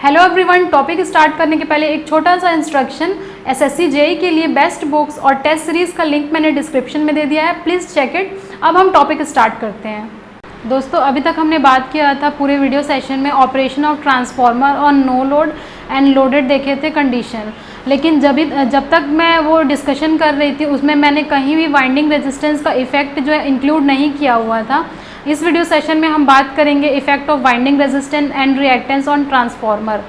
Hello everyone, topic start करने के पहले एक छोटा सा इंस्ट्रक्शन। एसएससी जेई के लिए बेस्ट बुक्स और टेस्ट सीरीज़ का लिंक मैंने डिस्क्रिप्शन में दे दिया है, प्लीज़ चेक इट। अब हम टॉपिक स्टार्ट करते हैं। दोस्तों, अभी तक हमने बात किया था पूरे वीडियो सेशन में ऑपरेशन ऑफ ट्रांसफार्मर और नो लोड एंड लोडेड देखे थे कंडीशन, लेकिन जब तक मैं वो डिस्कशन कर रही थी उसमें मैंने कहीं भी वाइंडिंग रेजिस्टेंस का इफेक्ट जो है इंक्लूड नहीं किया हुआ था। इस वीडियो सेशन में हम बात करेंगे effect of winding resistance and reactance on transformer.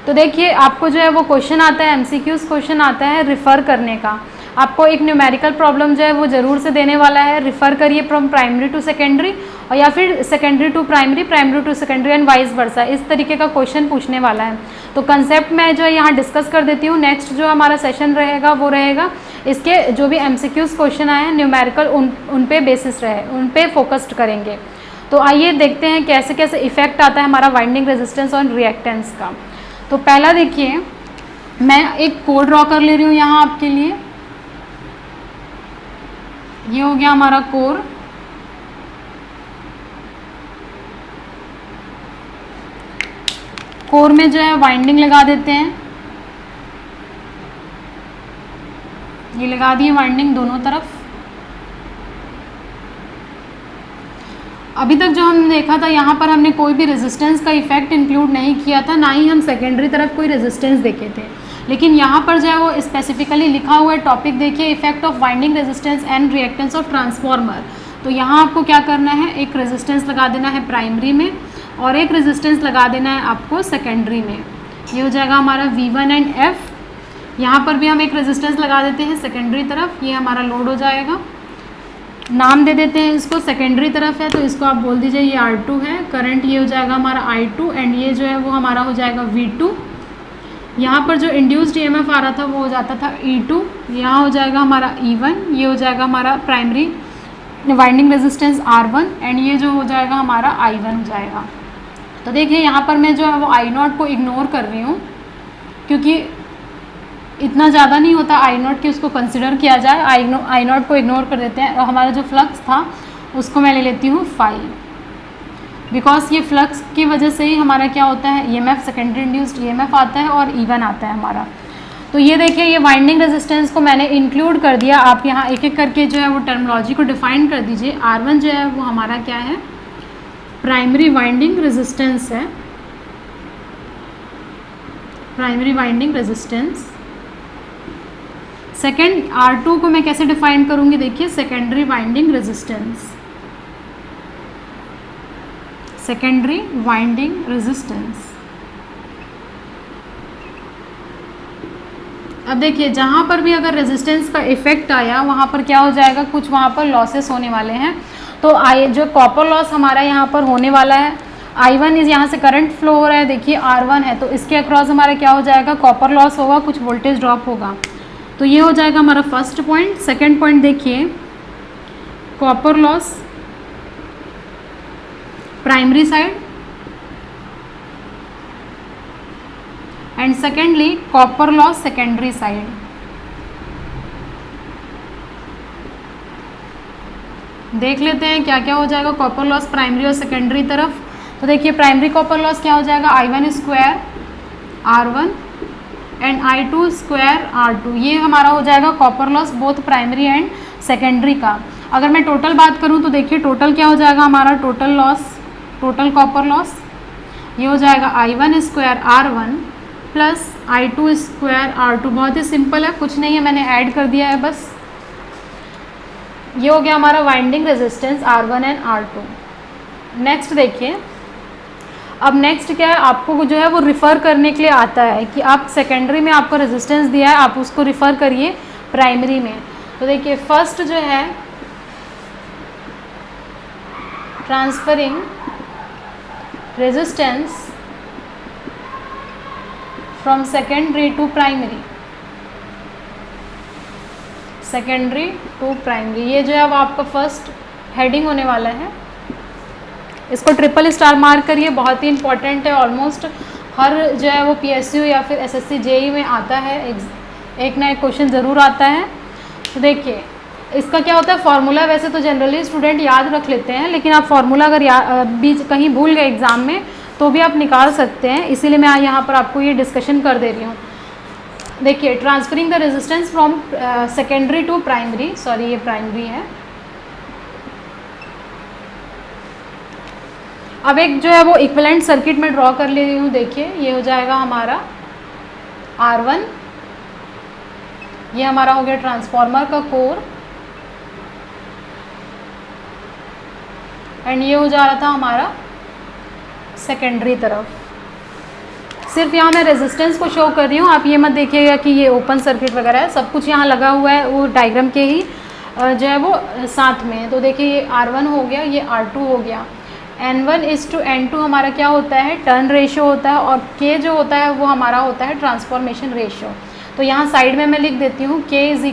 तो देखिए, आपको जो है वो क्वेश्चन आता है, एमसीक्यूज क्वेश्चन आता है रिफ़र करने का। आपको एक न्यूमेरिकल प्रॉब्लम जो है वो ज़रूर से देने वाला है, रिफ़र करिए फ्रॉम प्राइमरी टू सेकेंडरी और या फिर secondary to primary, primary to secondary and vice versa. इस तरीके का क्वेश्चन पूछने वाला है। तो कंसेप्ट मैं जो है यहाँ डिस्कस कर देती हूँ। नेक्स्ट जो हमारा सेशन रहेगा वो रहेगा इसके जो भी एमसीक्यूज क्वेश्चन आए हैं न्यूमेरिकल, उन पे बेसिस रहे, उन पे फोकस्ड करेंगे। तो आइए देखते हैं कैसे कैसे इफेक्ट आता है हमारा वाइंडिंग रेजिस्टेंस और रिएक्टेंस का। तो पहला देखिए, मैं एक कोड ड्रॉ कर ले रही हूँ यहाँ आपके लिए। ये हो गया हमारा कोर। कोर में जो है वाइंडिंग लगा देते हैं। ये लगा दिए वाइंडिंग दोनों तरफ। अभी तक जो हमने देखा था यहाँ पर हमने कोई भी रेजिस्टेंस का इफेक्ट इंक्लूड नहीं किया था, ना ही हम सेकेंडरी तरफ कोई रेजिस्टेंस देखे थे। लेकिन यहाँ पर जो है वो स्पेसिफिकली लिखा हुआ है टॉपिक देखिए, effect of winding resistance and reactance of transformer. तो यहाँ आपको क्या करना है, एक रेजिस्टेंस लगा देना है प्राइमरी में और एक रेजिस्टेंस लगा देना है आपको सेकेंडरी में। ये हो जाएगा हमारा V1 एंड F। यहाँ पर भी हम एक रेजिस्टेंस लगा देते हैं सेकेंडरी तरफ, ये हमारा लोड हो जाएगा। नाम दे देते हैं इसको, सेकेंडरी तरफ है तो इसको आप बोल दीजिए ये R2 है। करंट ये हो जाएगा हमारा I2 एंड ये जो है वो हमारा हो जाएगा V2। यहाँ पर जो इंड्यूस्ड EMF आ रहा था वो हो जाता था E2। यहाँ हो जाएगा हमारा E1, ये हो जाएगा हमारा primary winding resistance R1 and ये जो हो जाएगा हमारा I1 हो जाएगा। तो देखिए यहाँ पर मैं जो है वो I0 को इग्नोर कर रही हूँ क्योंकि इतना ज़्यादा नहीं होता I0 कि उसको कंसिडर किया जाए। I0 को इग्नोर कर देते हैं और हमारा जो फ्लक्स था उसको मैं ले लेती हूँ 5, बिकॉज ये फ्लक्स की वजह से ही हमारा क्या होता है, EMF सेकेंडरी इंड्यूस्ड EMF आता है और E1 आता है हमारा। तो ये देखिए, ये वाइंडिंग रेजिस्टेंस को मैंने इंक्लूड कर दिया। आप यहाँ एक एक करके जो है वो टर्मिनोलॉजी को डिफाइन कर दीजिए। R1 जो है वो हमारा क्या है, प्राइमरी वाइंडिंग रेजिस्टेंस है, primary winding resistance. Second R2 को मैं कैसे डिफाइन करूँगी, देखिए secondary winding resistance, secondary winding resistance. अब देखिए, जहाँ पर भी अगर रेजिस्टेंस का इफेक्ट आया वहाँ पर क्या हो जाएगा, कुछ वहाँ पर लॉसेस होने वाले हैं। तो जो कॉपर लॉस हमारा यहाँ पर होने वाला है, I1 इस यहाँ से करंट फ्लो हो रहा है, देखिए R1 है तो इसके अक्रॉस हमारा क्या हो जाएगा, कॉपर लॉस होगा, कुछ वोल्टेज ड्रॉप होगा। तो ये हो जाएगा हमारा फर्स्ट पॉइंट। सेकेंड पॉइंट देखिए, copper loss primary side and secondly copper loss secondary side. देख लेते हैं क्या क्या हो जाएगा कॉपर लॉस प्राइमरी और सेकेंडरी तरफ। तो देखिए, प्राइमरी कॉपर लॉस क्या हो जाएगा, I1 square R1 and I2 square R2। ये हमारा हो जाएगा copper loss both primary and secondary का। अगर मैं टोटल बात करूँ तो देखिए टोटल क्या हो जाएगा हमारा, total loss, total copper loss ये हो जाएगा I1 square R1 plus I2 square R2। बहुत ही सिंपल है, कुछ नहीं है, मैंने ऐड कर दिया है बस। ये हो गया हमारा winding resistance R1 and R2। Next देखिए, अब नेक्स्ट क्या है, आपको जो है वो रिफ़र करने के लिए आता है कि आप सेकेंडरी में आपको रेजिस्टेंस दिया है, आप उसको रिफ़र करिए प्राइमरी में। तो देखिए, फर्स्ट जो है transferring resistance from secondary to primary, secondary to primary, ये जो है अब आपका फर्स्ट हेडिंग होने वाला है। इसको ट्रिपल स्टार मार्क करिए, बहुत ही इंपॉर्टेंट है। ऑलमोस्ट हर जो है वो PSU या फिर SSC JEE में आता है, एक ना एक क्वेश्चन ज़रूर आता है। तो देखिए, इसका क्या होता है फार्मूला, वैसे तो जनरली स्टूडेंट याद रख लेते हैं, लेकिन आप फार्मूला अगर बीच कहीं भूल गए एग्ज़ाम में तो भी आप निकाल सकते हैं, इसीलिए मैं यहाँ पर आपको ये डिस्कशन कर दे रही हूँ। देखिए, transferring the resistance from secondary to primary, sorry ये प्राइमरी है। अब एक जो है वो इक्विवेलेंट सर्किट में ड्रॉ कर ले रही हूँ। देखिए, ये हो जाएगा हमारा R1, ये हमारा हो गया ट्रांसफार्मर का कोर, एंड ये हो जा रहा था हमारा सेकेंडरी तरफ। सिर्फ यहाँ मैं रेजिस्टेंस को शो कर रही हूँ, आप ये मत देखिएगा कि ये ओपन सर्किट वगैरह है, सब कुछ यहाँ लगा हुआ है, वो डायग्राम के ही जो है वो साथ में है। तो देखिए, ये R1 हो गया, ये R2 हो गया। N1:N2 हमारा क्या होता है, टर्न रेशियो होता है, और K जो होता है वो हमारा होता है ट्रांसफॉर्मेशन रेशियो। तो यहाँ साइड में मैं लिख देती हूँ K =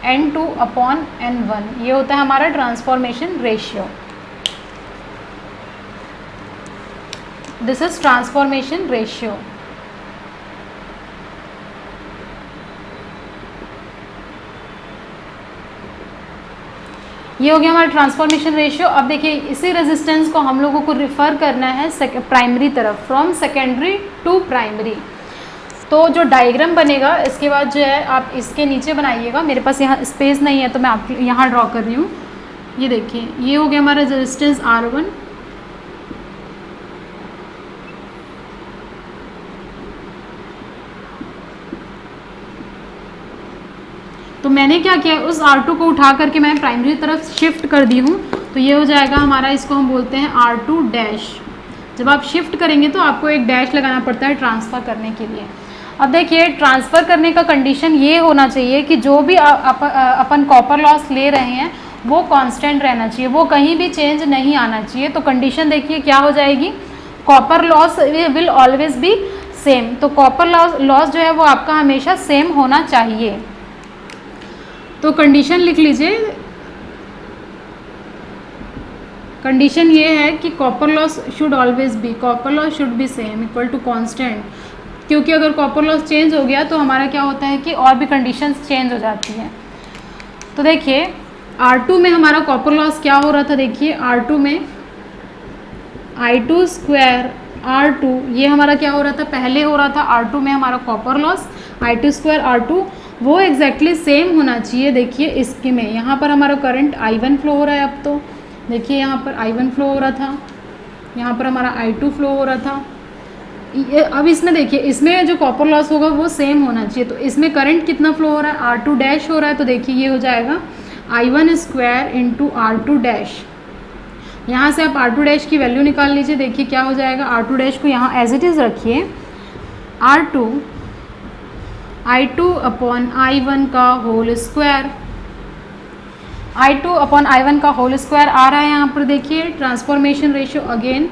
N2/N1, ये होता है हमारा transformation ratio. This is transformation ratio. ये हो गया हमारा ट्रांसफॉर्मेशन रेशियो। अब देखिए, इसी रेजिस्टेंस को हम लोगों को रिफ़र करना है प्राइमरी तरफ, फ्रॉम सेकेंडरी टू प्राइमरी। तो जो डायग्राम बनेगा इसके बाद जो है आप इसके नीचे बनाइएगा, मेरे पास यहाँ स्पेस नहीं है तो मैं आप यहाँ ड्रॉ कर रही हूँ। ये देखिए, ये हो गया हमारा रेजिस्टेंस R1, तो मैंने क्या किया, उस R2 को उठा करके मैं प्राइमरी तरफ शिफ्ट कर दी हूँ। तो ये हो जाएगा हमारा, इसको हम बोलते हैं R2 जब आप शिफ्ट करेंगे तो आपको एक डैश लगाना पड़ता है ट्रांसफ़र करने के लिए। अब देखिए, ट्रांसफ़र करने का कंडीशन ये होना चाहिए कि जो भी अपन कॉपर लॉस ले रहे हैं वो कांस्टेंट रहना चाहिए, वो कहीं भी चेंज नहीं आना चाहिए। तो कंडीशन देखिए क्या हो जाएगी, copper loss will always be same. तो कॉपर लॉस जो है वो आपका हमेशा सेम होना चाहिए। तो कंडीशन लिख लीजिए, कंडीशन ये है कि copper loss should always be, copper loss should be same equal to constant, क्योंकि अगर कॉपर लॉस चेंज हो गया तो हमारा क्या होता है कि और भी कंडीशंस चेंज हो जाती हैं। तो देखिए, R2 में हमारा कॉपर लॉस क्या हो रहा था, देखिए R2 में I2² R2, ये हमारा क्या हो रहा था, पहले हो रहा था R2 में हमारा कॉपर लॉस I2² R2, वो एग्जैक्टली सेम होना चाहिए। देखिए इसके में यहाँ पर हमारा करंट I1 फ्लो हो रहा है। अब तो देखिए, यहाँ पर I1 फ्लो हो रहा था, यहाँ पर हमारा I2 फ्लो हो रहा था। अब इसमें देखिए, इसमें जो कॉपर लॉस होगा वो सेम होना चाहिए। तो इसमें करंट कितना फ्लो हो रहा है, R2 हो रहा है। तो देखिए, ये हो जाएगा I1² × R2। यहाँ से आप R2 की वैल्यू निकाल लीजिए। देखिए क्या हो जाएगा, R2 को यहाँ एज इट इज़ रखिए, R2 I2/I1 का होल स्क्वायर, I2/I1 का होल स्क्वायर आ रहा है। यहाँ पर देखिए ट्रांसफॉर्मेशन रेशियो, अगेन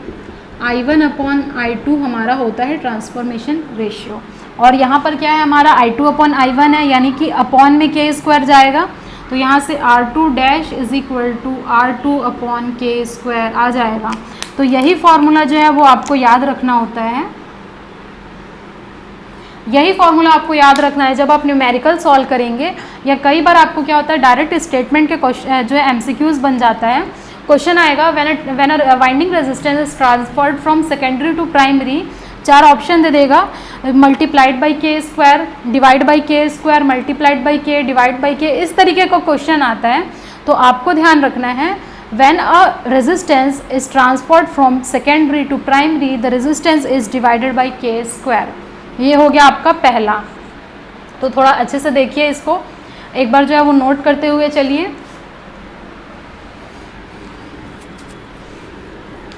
I1/I2 हमारा होता है ट्रांसफॉर्मेशन रेशियो। और यहाँ पर क्या है, हमारा I2/I1 है, यानी कि अपॉन में K² जाएगा। तो यहाँ से R2' = R2/K² आ जाएगा। तो यही फॉर्मूला जो है वो आपको याद रखना होता है, यही फॉर्मूला आपको याद रखना है जब आप न्यूमेरिकल सॉल्व करेंगे, या कई बार आपको क्या होता है डायरेक्ट स्टेटमेंट के क्वेश्चन जो है MCQs बन जाता है। क्वेश्चन आएगा when a winding resistance is transferred from secondary to primary, 4 option दे देगा, multiplied by K², divide by K², multiplied by K, divide by K, इस तरीके का क्वेश्चन आता है। तो आपको ध्यान रखना है, when a resistance is transferred from secondary to primary the resistance is divided by K²। ये हो गया आपका पहला। तो थोड़ा अच्छे से देखिए इसको, एक बार जो है वो नोट करते हुए चलिए।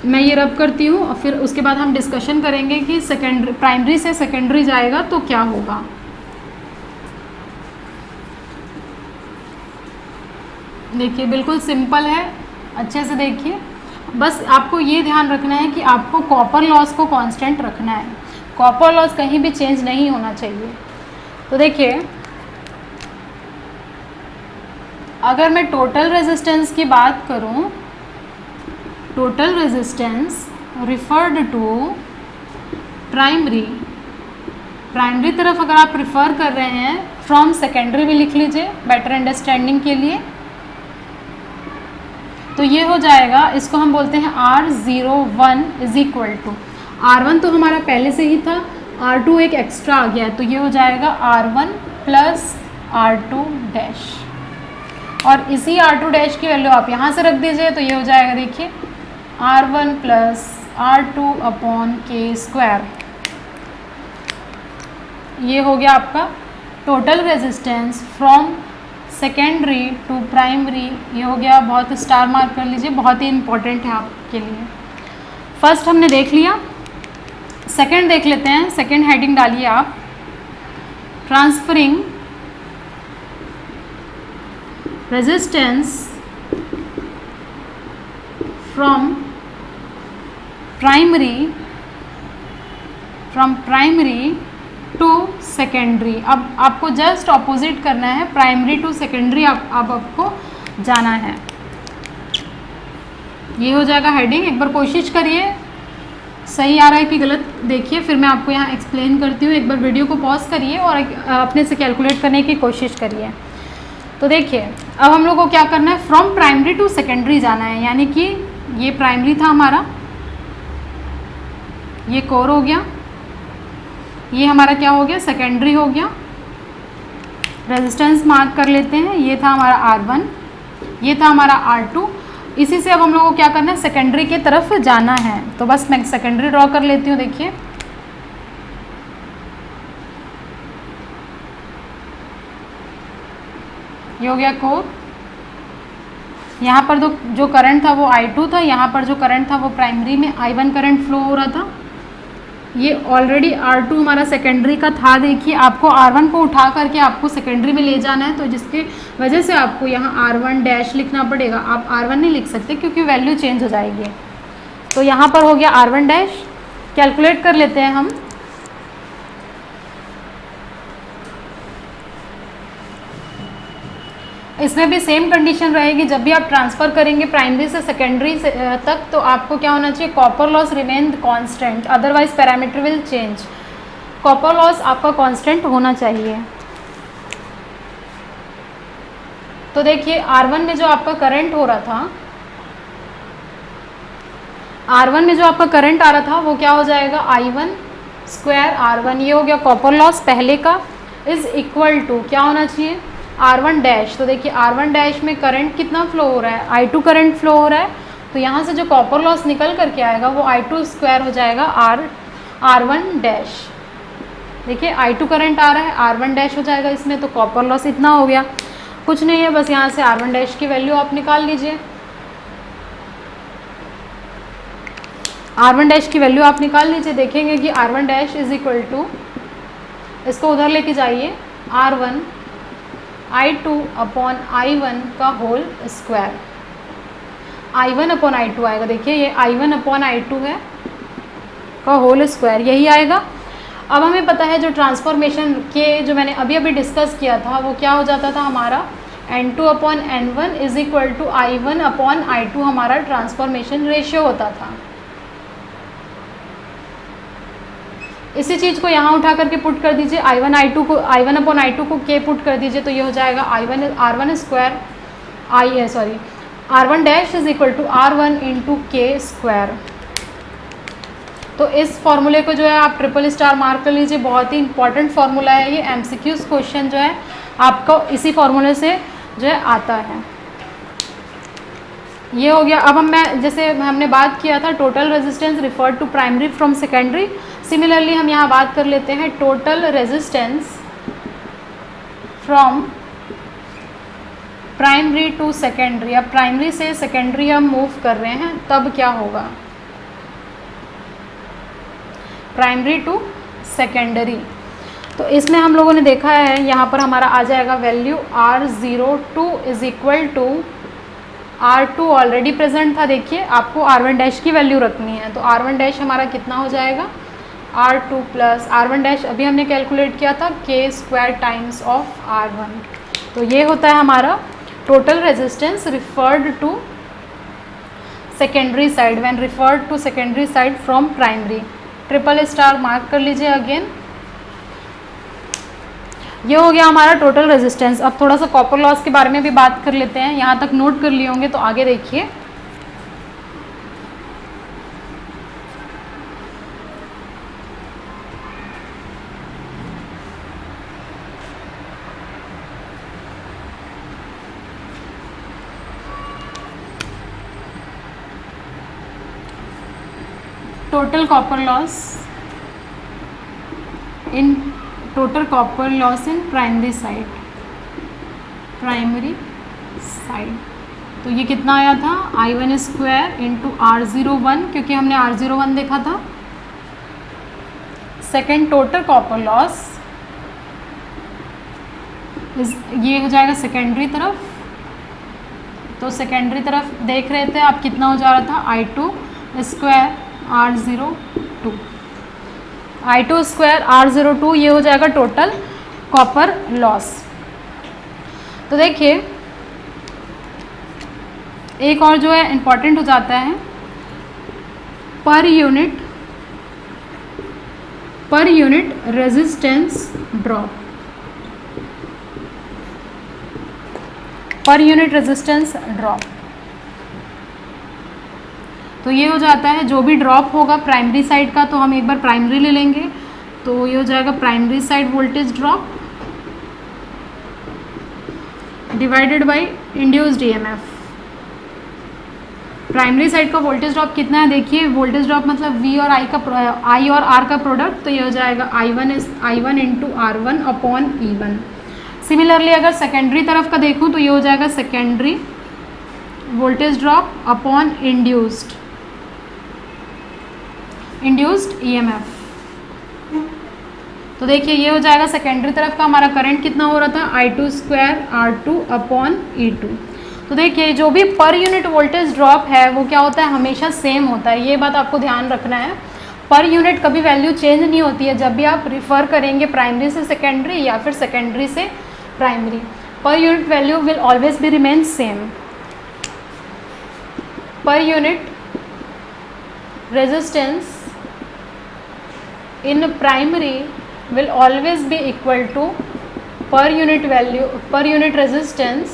मैं ये रब करती हूँ और फिर उसके बाद हम डिस्कशन करेंगे कि सेकेंडरी, प्राइमरी से सेकेंडरी जाएगा तो क्या होगा। देखिए बिल्कुल सिंपल है, अच्छे से देखिए। बस आपको ये ध्यान रखना है कि आपको कॉपर लॉस को कांस्टेंट रखना है, कॉपर लॉस कहीं भी चेंज नहीं होना चाहिए। तो देखिए, अगर मैं टोटल रेजिस्टेंस की बात करूं, total resistance referred to primary, primary तरफ अगर आप रिफ़र कर रहे हैं, फ्रॉम सेकेंडरी भी लिख लीजिए बेटर अंडरस्टैंडिंग के लिए। तो ये हो जाएगा, इसको हम बोलते हैं R01 = R1 तो हमारा पहले से ही था, R2 एक एक्स्ट्रा आ गया है, तो ये हो जाएगा R1 प्लस R2 डैश, और इसी R2 डैश की वैल्यू आप यहाँ से रख दीजिए, तो ये हो जाएगा देखिए R1 प्लस R2 अपॉन के स्क्वायर। ये हो गया आपका total resistance from secondary to primary. ये हो गया, बहुत स्टार मार्क कर लीजिए, बहुत ही इंपॉर्टेंट है आपके लिए। फर्स्ट हमने देख लिया, सेकंड देख लेते हैं। सेकंड हेडिंग डालिए आप, transferring resistance from primary to secondary. अब आपको जस्ट ऑपोजिट करना है, प्राइमरी टू सेकेंडरी आपको जाना है। ये हो जाएगा हेडिंग। एक बार कोशिश करिए, सही आ रहा है कि गलत देखिए, फिर मैं आपको यहाँ एक्सप्लेन करती हूँ। एक बार वीडियो को पॉज करिए और अपने से कैलकुलेट करने की कोशिश करिए। तो देखिए अब हम लोग को क्या करना है, फ्रॉम प्राइमरी टू सेकेंडरी जाना है, यानी कि ये प्राइमरी था हमारा, ये कोर हो गया, ये हमारा क्या हो गया, सेकेंडरी हो गया। रेजिस्टेंस मार्क कर लेते हैं, ये था हमारा R1, ये था हमारा R2। इसी से अब हम लोग को क्या करना है, सेकेंडरी की तरफ जाना है। तो बस मैं सेकेंडरी ड्रॉ कर लेती हूँ। देखिए ये हो गया कोर, यहाँ पर जो करंट था वो I2 था, यहाँ पर जो करंट था वो प्राइमरी में I1 करंट फ्लो हो रहा था। ये ऑलरेडी R2 हमारा सेकेंडरी का था। देखिए आपको R1 को उठा करके आपको सेकेंडरी में ले जाना है, तो जिसके वजह से आपको यहाँ R1 डैश लिखना पड़ेगा। आप R1 नहीं लिख सकते क्योंकि वैल्यू चेंज हो जाएगी। तो यहाँ पर हो गया R1 डैश। कैलकुलेट कर लेते हैं हम। इसमें भी सेम कंडीशन रहेगी, जब भी आप ट्रांसफ़र करेंगे प्राइमरी से सेकेंडरी से तक, तो आपको क्या होना चाहिए, copper loss remain constant, otherwise parameter will change. Copper loss आपका कांस्टेंट होना चाहिए। तो देखिए R1 में जो आपका करंट हो रहा था, R1 में जो आपका करंट आ रहा था वो क्या हो जाएगा, I1 स्क्वायर R1, ये हो गया कॉपर लॉस पहले का, इज इक्वल टू क्या होना चाहिए, R1 डैश। तो देखिए R1 डैश में करंट कितना फ्लो हो रहा है, I2 करंट फ्लो हो रहा है, तो यहाँ से जो कॉपर लॉस निकल करके आएगा वो I2 स्क्वायर हो जाएगा R1 डैश। देखिए I2 करंट आ रहा है, R1 डैश हो जाएगा इसमें, तो कॉपर लॉस इतना हो गया। कुछ नहीं है, बस यहाँ से R1 डैश की वैल्यू आप निकाल लीजिए। R1 डैश की वैल्यू आप निकाल लीजिए, देखेंगे कि R1 dash is equal to, इसको उधर लेके जाइए, R1 I2 अपॉन I1 का whole square. I1 upon I2 आएगा, देखिए ये I1 अपॉन I2 है का होल स्क्वायर, यही आएगा। अब हमें पता है जो ट्रांसफॉर्मेशन के जो मैंने अभी अभी डिस्कस किया था वो क्या हो जाता था हमारा, N2 upon N1 is equal to I1 upon I2 हमारा ट्रांसफॉर्मेशन रेशियो होता था। इसी चीज़ को यहाँ उठा करके पुट कर दीजिए, I1 अपॉन I2 को K पुट कर दीजिए, तो ये हो जाएगा R1 square R1 dash is equal to R1 into K square. तो इस फॉर्मूले को जो है आप ट्रिपल स्टार मार्क कर लीजिए, बहुत ही इंपॉर्टेंट फार्मूला है ये। MCQs क्वेश्चन जो है आपको इसी फॉर्मूले से जो है आता है। ये हो गया। अब मैं जैसे हमने बात किया था total resistance referred to primary from secondary, similarly हम यहाँ बात कर लेते हैं total resistance from primary to secondary. अब प्राइमरी से सेकेंडरी हम मूव कर रहे हैं, तब क्या होगा, प्राइमरी टू सेकेंडरी। तो इसमें हम लोगों ने देखा है यहाँ पर हमारा आ जाएगा value R02 is equal to R2 already present था। देखिए आपको R1 डैश की वैल्यू रखनी है, तो R1 डैश हमारा कितना हो जाएगा, R2 प्लस R1 डैश अभी हमने कैलकुलेट किया था K square times of R1। तो ये होता है हमारा total resistance referred to secondary side, when referred to secondary side from primary. Triple star mark कर लीजिए अगेन। ये हो गया हमारा टोटल रेजिस्टेंस। अब थोड़ा सा कॉपर लॉस के बारे में भी बात कर लेते हैं, यहाँ तक नोट कर लिए होंगे तो आगे देखिए। total copper loss in primary side। तो ये कितना आया था, I1 स्क्वायर इंटू R01, क्योंकि हमने R01 देखा था। सेकेंड टोटल कॉपर लॉस ये हो जाएगा सेकेंडरी तरफ। तो सेकेंडरी तरफ देख रहे थे आप कितना हो जा रहा था, I2 square R02, I2 square R02, ये हो जाएगा टोटल कॉपर लॉस। तो देखिए एक और जो है इम्पॉर्टेंट हो जाता है, per unit resistance drop. Per unit resistance drop, तो ये हो जाता है जो भी ड्रॉप होगा प्राइमरी साइड का, तो हम एक बार प्राइमरी ले लेंगे, तो ये हो जाएगा primary side voltage drop divided by induced EMF. Primary side का वोल्टेज ड्रॉप कितना है, देखिए वोल्टेज ड्रॉप मतलब V और I और R का प्रोडक्ट, तो ये हो जाएगा I1 into R1 upon E1। Similarly अगर सेकेंडरी तरफ का देखूं तो ये हो जाएगा secondary voltage drop upon induced EMF. तो देखिए ये हो जाएगा सेकेंडरी तरफ का हमारा करंट कितना हो रहा था, I2 square R2 upon E2। तो देखिए जो भी पर यूनिट वोल्टेज ड्रॉप है वो क्या होता है, हमेशा सेम होता है, ये बात आपको ध्यान रखना है। पर यूनिट कभी वैल्यू चेंज नहीं होती है जब भी आप रिफ़र करेंगे प्राइमरी से सेकेंडरी या फिर सेकेंडरी से primary, per unit value will always be remain same. Per unit resistance in primary will always be equal to per unit resistance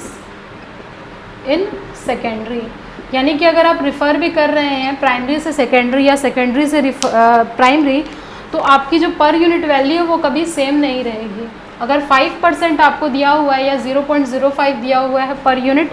in secondary। यानी कि अगर आप रिफ़र भी कर रहे हैं प्राइमरी से सेकेंडरी या सेकेंडरी से प्राइमरी, तो आपकी जो पर यूनिट वैल्यू है वो कभी सेम नहीं रहेगी। अगर 5% आपको दिया हुआ है या 0.05 दिया हुआ है पर यूनिट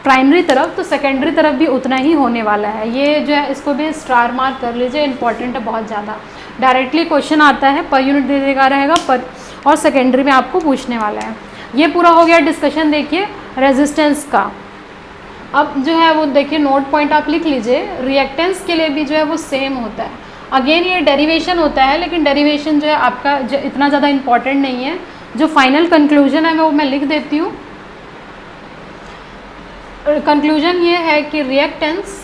प्राइमरी तरफ, तो सेकेंडरी तरफ भी उतना ही होने वाला है। ये जो है इसको भी स्टार मार्क कर लीजिए, इंपॉर्टेंट है बहुत ज़्यादा। डायरेक्टली क्वेश्चन आता है, पर यूनिट दे देगा रहेगा पर, और सेकेंडरी में आपको पूछने वाला है। ये पूरा हो गया डिस्कशन देखिए रेजिस्टेंस का। अब जो है वो देखिए नोट पॉइंट आप लिख लीजिए, रिएक्टेंस के लिए भी जो है वो सेम होता है। अगेन ये डेरिवेशन होता है, लेकिन डेरिवेशन जो है आपका जो इतना ज़्यादा इम्पॉर्टेंट नहीं है। जो फाइनल कंक्लूजन है वो मैं लिख देती हूँ। कंक्लूजन ये है कि reactance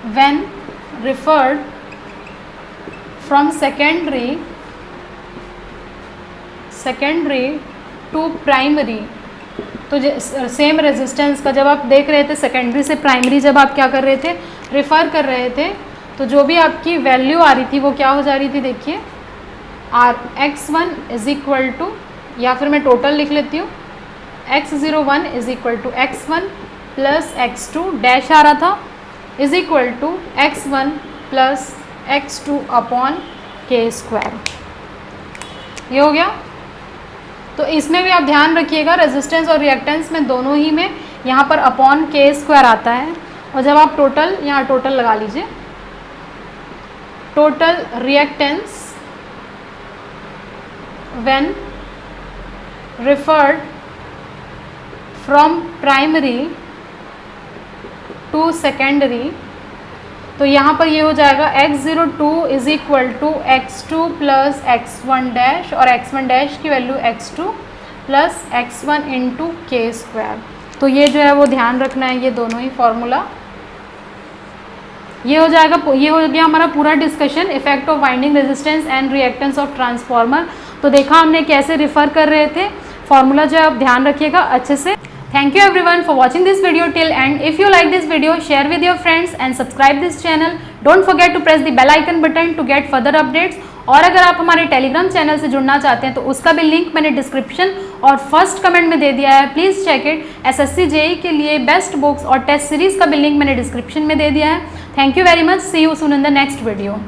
when referred from secondary to primary, तो सेम रेजिस्टेंस का जब आप देख रहे थे सेकेंडरी से प्राइमरी, जब आप क्या कर रहे थे रिफ़र कर रहे थे, तो जो भी आपकी वैल्यू आ रही थी वो क्या हो जा रही थी, देखिए x1 इज इक्वल टू, या फिर मैं टोटल लिख लेती हूँ, x01 is equal to x1 plus x2 dash आ रहा था is equal to x1 plus x2 upon k square. ये हो गया। तो इसमें भी आप ध्यान रखिएगा रेजिस्टेंस और रिएक्टेंस में दोनों ही में यहाँ पर अपॉन k स्क्वायर आता है, और जब आप टोटल यहाँ टोटल लगा लीजिए, total reactance when referred from primary to secondary, तो यहाँ पर ये हो जाएगा x02 is equal to x2 plus x1 dash, और x1 डैश की value x2 plus x1 into K square. तो ये जो है वो ध्यान रखना है, ये दोनों ही फॉर्मूला। ये हो जाएगा, ये हो गया हमारा पूरा discussion effect of winding resistance and reactance of transformer. तो देखा हमने कैसे रिफ़र कर रहे थे, फॉर्मूला जो है आप ध्यान रखिएगा अच्छे से। Thank you everyone for watching this video till end. If you like this video, share with your friends and subscribe this channel. Don't forget to press the bell icon button to get further updates. और अगर आप हमारे Telegram channel से जुड़ना चाहते हैं तो उसका भी लिंक मैंने डिस्क्रिप्शन और फर्स्ट कमेंट में दे दिया है, please check it. SSC JEE के लिए बेस्ट बुक्स और टेस्ट सीरीज़ का भी लिंक मैंने डिस्क्रिप्शन में दे दिया है। Thank you very much, see you soon in the next video.